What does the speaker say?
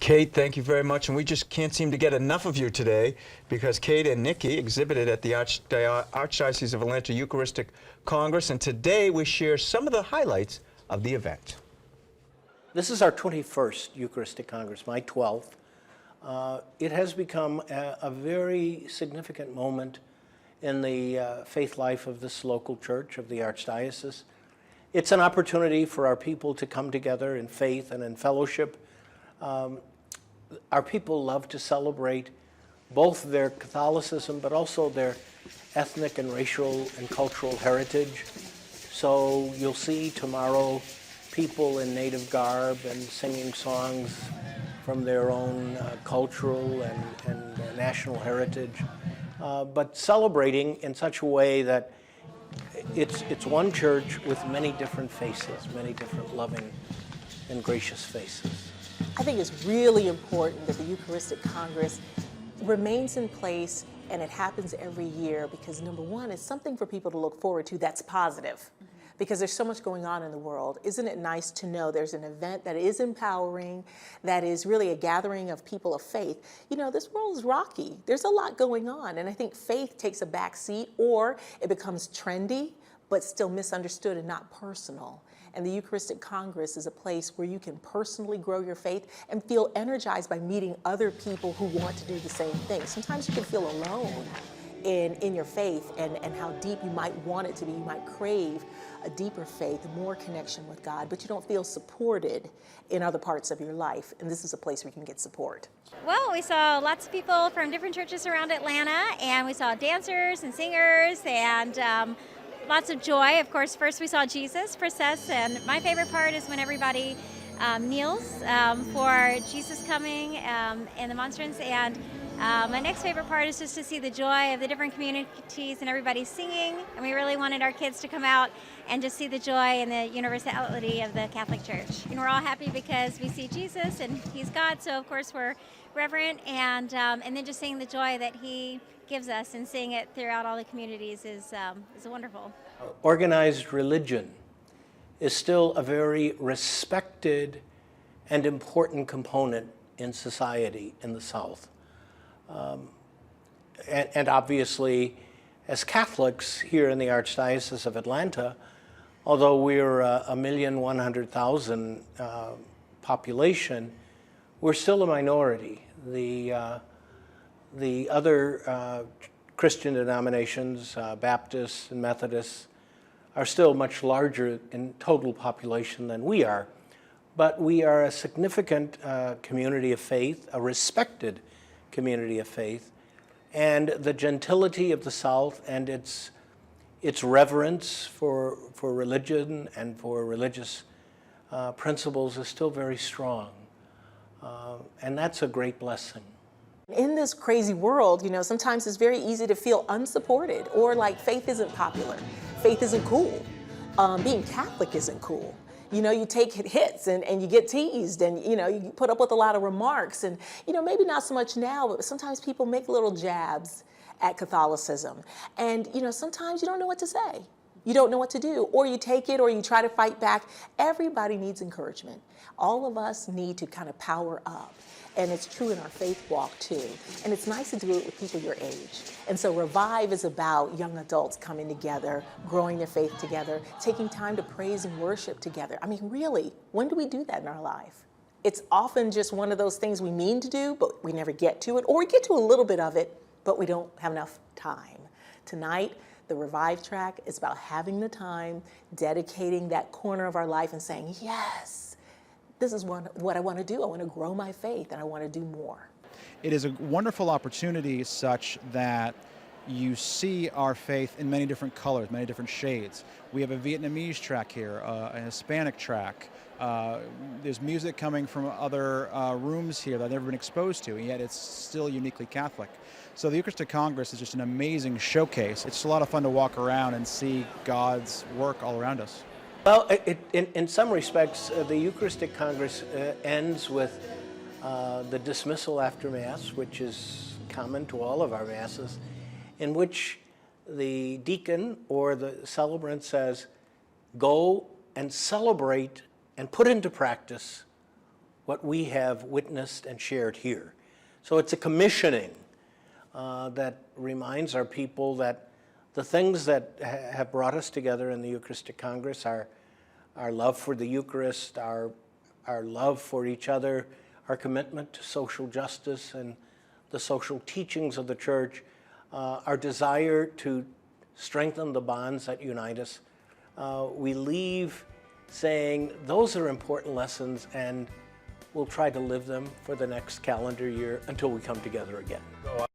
Kate, thank you very much, and we just can't seem to get enough of you today because Kate and Nikki exhibited at the Archdiocese of Atlanta Eucharistic Congress, and today we share some of the highlights of the event. This is our 21st Eucharistic Congress, my 12th. It has become a very significant moment in the faith life of this local church, of the Archdiocese. It's an opportunity for our people to come together in faith and in fellowship. Our people love to celebrate both their Catholicism but also their ethnic and racial and cultural heritage. So you'll see tomorrow people in native garb and singing songs from their own cultural and national heritage, but celebrating in such a way that it's one church with many different faces, many different loving and gracious faces. I think it's really important that the Eucharistic Congress remains in place and it happens every year because, number one, it's something for people to look forward to that's positive. Because there's so much going on in the world. Isn't it nice to know there's an event that is empowering, that is really a gathering of people of faith? You know, this world is rocky. There's a lot going on, and I think faith takes a back seat, or it becomes trendy, but still misunderstood and not personal. And the Eucharistic Congress is a place where you can personally grow your faith and feel energized by meeting other people who want to do the same thing. Sometimes you can feel alone in your faith and how deep you might want it to be. You might crave a deeper faith, more connection with God, but you don't feel supported in other parts of your life. And this is a place where you can get support. Well, we saw lots of people from different churches around Atlanta, and we saw dancers and singers and lots of joy. Of course, first we saw Jesus process, and my favorite part is when everybody kneels for Jesus coming and the monstrance. And my next favorite part is just to see the joy of the different communities and everybody singing. And we really wanted our kids to come out and just see the joy and the universality of the Catholic Church. And we're all happy because we see Jesus and He's God, so of course we're reverent. And then just seeing the joy that He gives us and seeing it throughout all the communities is wonderful. Organized religion is still a very respected and important component in society in the South. And obviously, as Catholics here in the Archdiocese of Atlanta, although we're 1,100,000 population, we're still a minority. The other Christian denominations, Baptists and Methodists, are still much larger in total population than we are. But we are a significant community of faith, a respected community of faith, and the gentility of the South and its reverence for religion and for religious principles is still very strong, and that's a great blessing. In this crazy world, you know, sometimes it's very easy to feel unsupported or like faith isn't popular, faith isn't cool, being Catholic isn't cool. You know, you take hits and you get teased and, you know, you put up with a lot of remarks and, you know, maybe not so much now, but sometimes people make little jabs at Catholicism. And, you know, sometimes you don't know what to say. You don't know what to do, or you take it or you try to fight back. Everybody needs encouragement. All of us need to kind of power up. And it's true in our faith walk too. And it's nice to do it with people your age. And so Revive is about young adults coming together, growing their faith together, taking time to praise and worship together. I mean, really, when do we do that in our life? It's often just one of those things we mean to do, but we never get to it, or we get to a little bit of it, but we don't have enough time. Tonight, the Revive track is about having the time, dedicating that corner of our life and saying, yes, this is what I want to do. I want to grow my faith and I want to do more. It is a wonderful opportunity such that you see our faith in many different colors, many different shades. We have a Vietnamese track here, a Hispanic track. There's music coming from other rooms here that I've never been exposed to, and yet it's still uniquely Catholic. So the Eucharistic Congress is just an amazing showcase. It's a lot of fun to walk around and see God's work all around us. Well, in some respects, the Eucharistic Congress ends with the dismissal after Mass, which is common to all of our Masses, in which the deacon or the celebrant says, go and celebrate and put into practice what we have witnessed and shared here. So it's a commissioning that reminds our people that the things that have brought us together in the Eucharistic Congress are our love for the Eucharist, our love for each other, our commitment to social justice and the social teachings of the Church, our desire to strengthen the bonds that unite us. We leave saying those are important lessons, and we'll try to live them for the next calendar year until we come together again.